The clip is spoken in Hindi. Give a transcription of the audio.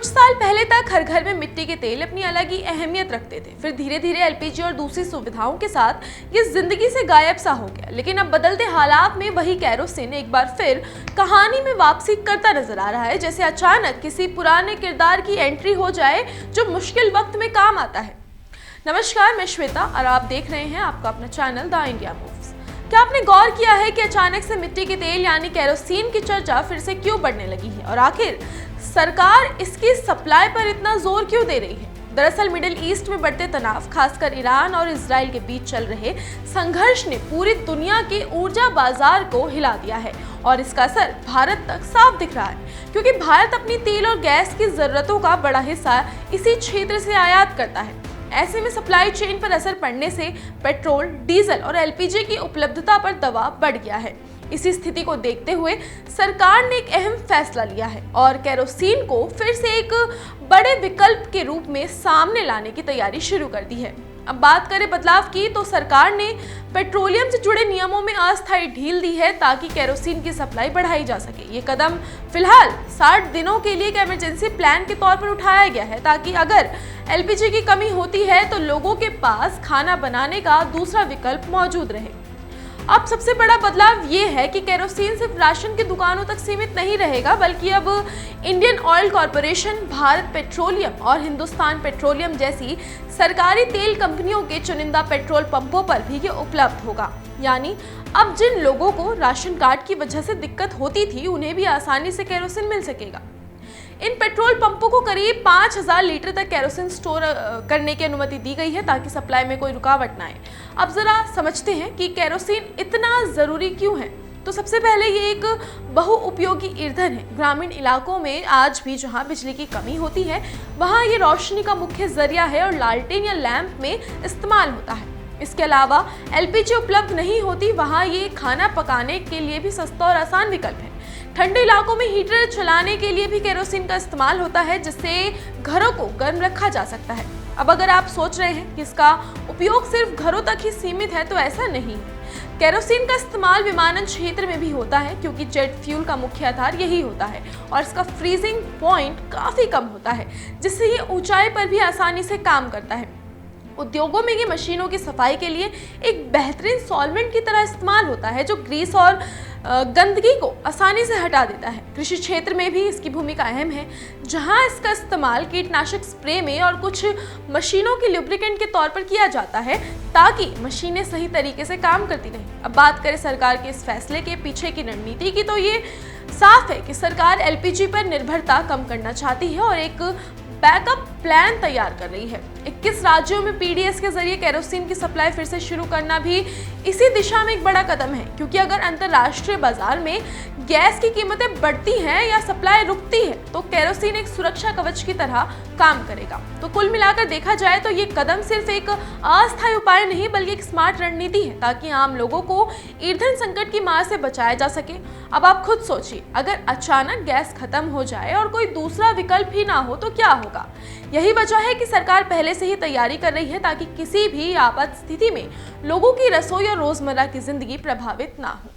कुछ साल पहले तक हर घर में मिट्टी के तेल अपनी अलग ही अहमियत रखते थे। फिर धीरे धीरे एलपीजी और दूसरी सुविधाओं के साथ ये जिंदगी से गायब सा हो गया। लेकिन अब बदलते हालात में वही केरोसिन एक बार फिर कहानी में वापसी करता नजर आ रहा है, जैसे अचानक किसी पुराने किरदार की एंट्री हो जाए जो मुश्किल वक्त में काम आता है। नमस्कार, मैं श्वेता और आप देख रहे हैं आपका अपना चैनल द इंडिया मूव्स। क्या आपने गौर किया है कि अचानक से मिट्टी के तेल यानी केरोसिन की चर्चा फिर से क्यों बढ़ने लगी है और आखिर सरकार इसकी सप्लाई पर इतना जोर क्यों दे रही है? दरअसल मिडिल ईस्ट में बढ़ते तनाव, खासकर ईरान और इजराइल के बीच चल रहे संघर्ष ने पूरी दुनिया के ऊर्जा बाजार को हिला दिया है और इसका असर भारत तक साफ दिख रहा है, क्योंकि भारत अपनी तेल और गैस की जरूरतों का बड़ा हिस्सा इसी क्षेत्र से आयात करता है। ऐसे में सप्लाई चेन पर असर पड़ने से पेट्रोल, डीजल और एलपीजी की उपलब्धता पर दबाव बढ़ गया है। इसी स्थिति को देखते हुए सरकार ने एक अहम फैसला लिया है और केरोसिन को फिर से एक बड़े विकल्प के रूप में सामने लाने की तैयारी शुरू कर दी है। अब बात करें बदलाव की, तो सरकार ने पेट्रोलियम से जुड़े नियमों में अस्थायी ढील दी है ताकि केरोसिन की सप्लाई बढ़ाई जा सके। ये कदम फिलहाल 60 दिनों के लिए एक इमरजेंसी प्लान के तौर पर उठाया गया है, ताकि अगर एलपीजी की कमी होती है तो लोगों के पास खाना बनाने का दूसरा विकल्प मौजूद रहे। अब सबसे बड़ा बदलाव ये है कि केरोसिन सिर्फ राशन की दुकानों तक सीमित नहीं रहेगा, बल्कि अब Indian oil corporation, Bharat petroleum और हिंदुस्तान पेट्रोलियम जैसी सरकारी तेल कंपनियों के चुनिंदा पेट्रोल पंपों पर भी ये उपलब्ध होगा। यानी अब जिन लोगों को राशन कार्ड की वजह से दिक्कत होती थी, उन्हें भी आसानी से केरोसिन मिल सकेगा। इन पेट्रोल पंपों को करीब 5000 लीटर तक केरोसिन स्टोर करने की अनुमति दी गई है ताकि सप्लाई में कोई रुकावट ना आए। अब जरा समझते हैं कि केरोसिन इतना ज़रूरी क्यों है। तो सबसे पहले ये एक बहुउपयोगी ईंधन है। ग्रामीण इलाकों में आज भी जहां बिजली की कमी होती है, वहां ये रोशनी का मुख्य जरिया है और लालटेन या लैंप में इस्तेमाल होता है। इसके अलावा एलपीजी उपलब्ध नहीं होती, वहां ये खाना पकाने के लिए भी सस्ता और आसान विकल्प है। ठंडे इलाकों में हीटर चलाने के लिए भी केरोसिन का इस्तेमाल होता है, जिससे घरों को गर्म रखा जा सकता है। अब अगर आप सोच रहे हैं कि इसका उपयोग सिर्फ घरों तक ही सीमित है, तो ऐसा नहीं है। केरोसिन का इस्तेमाल विमानन क्षेत्र में भी होता है, क्योंकि जेट फ्यूल का मुख्य आधार यही होता है और इसका फ्रीजिंग पॉइंट काफी कम होता है, जिससे ये ऊंचाई पर भी आसानी से काम करता है। उद्योगों में ये मशीनों की सफाई के लिए एक बेहतरीन सॉल्वेंट की तरह इस्तेमाल होता है, जो ग्रीस और गंदगी को आसानी से हटा देता है। कृषि क्षेत्र में भी इसकी भूमिका अहम है, जहां इसका इस्तेमाल कीटनाशक स्प्रे में और कुछ मशीनों के लुब्रिकेंट के तौर पर किया जाता है, ताकि मशीनें सही तरीके से काम करती रहें। अब बात करें सरकार के इस फैसले के पीछे की रणनीति की, तो ये साफ है कि सरकार एलपीजी पर निर्भरता कम करना चाहती है और एक बैकअप प्लान तैयार कर रही है। 21 राज्यों में पीडीएस के जरिए केरोसिन की सप्लाई फिर से शुरू करना भी इसी दिशा में एक बड़ा कदम है, क्योंकि अगर अंतर्राष्ट्रीय बाजार में गैस की कीमतें बढ़ती हैं या सप्लाई रुकती है, तो केरोसिन एक सुरक्षा कवच की तरह काम करेगा। तो कुल मिलाकर देखा जाए तो ये कदम सिर्फ एक अस्थायी उपाय नहीं, बल्कि एक स्मार्ट रणनीति है, ताकि आम लोगों को ईंधन संकट की मार से बचाया जा सके। अब आप खुद सोचिए, अगर अचानक गैस खत्म हो जाए और कोई दूसरा विकल्प ही ना हो तो क्या होगा? यही वजह है कि सरकार पहले से ही तैयारी कर रही है, ताकि किसी भी आपात स्थिति में लोगों की रसोई और रोजमर्रा की जिंदगी प्रभावित ना हो।